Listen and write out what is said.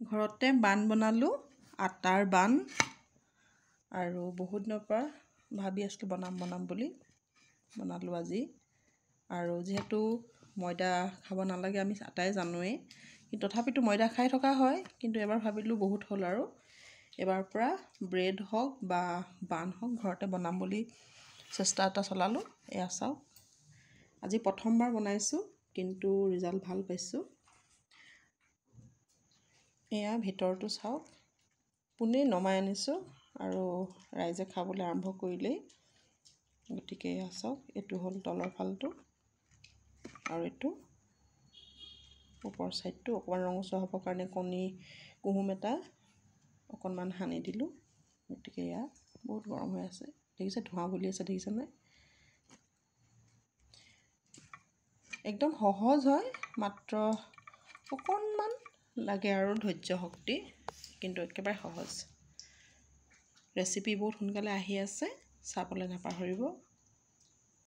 ঘৰতে বান বনালোঁ, আটাৰ বান। আৰু বহুত দিনৰ পৰা ভাবি আছিলোঁ বনাম বুলি, বনালোঁ আজি। আৰু যিহেতু ময়দা খাব নালাগে আমি আটাই জানোৱেই, কিন্তু তথাপিতো ময়দা খাই থকা হয়, কিন্তু এবাৰ ভাবিলোঁ বহুত হ'ল আৰু এবাৰ পৰা ব্ৰেড হওক বা বান হওক ঘৰতে বনাম বুলি চেষ্টা এটা চলালোঁ। এয়া চাওক, আজি প্ৰথমবাৰ বনাইছোঁ, কিন্তু ৰিজাল্ট ভাল পাইছোঁ। এয়া ভিতৰটো চাওক, পোনেই নমাই আনিছোঁ আৰু ৰাইজে খাবলৈ আৰম্ভ কৰিলেই। গতিকে এয়া চাওক, এইটো হ'ল তলৰ ফালটো আৰু এইটো ওপৰ ছাইডটো। অকণমান ৰঙচুৱা হ'বৰ কাৰণে কণী কুহুম এটা অকণমান সানি দিলোঁ। গতিকে এয়া বহুত গৰম হৈ আছে, দেখিছে ধোঁৱা বলি আছে, দেখিছেনে? একদম সহজ হয়, মাত্ৰ অকণমান লাগে আৰু ধৈৰ্য শক্তি, কিন্তু একেবাৰে সহজ। ৰেচিপি বহুত সোনকালে আহি আছে, চাবলৈ নাপাহৰিব।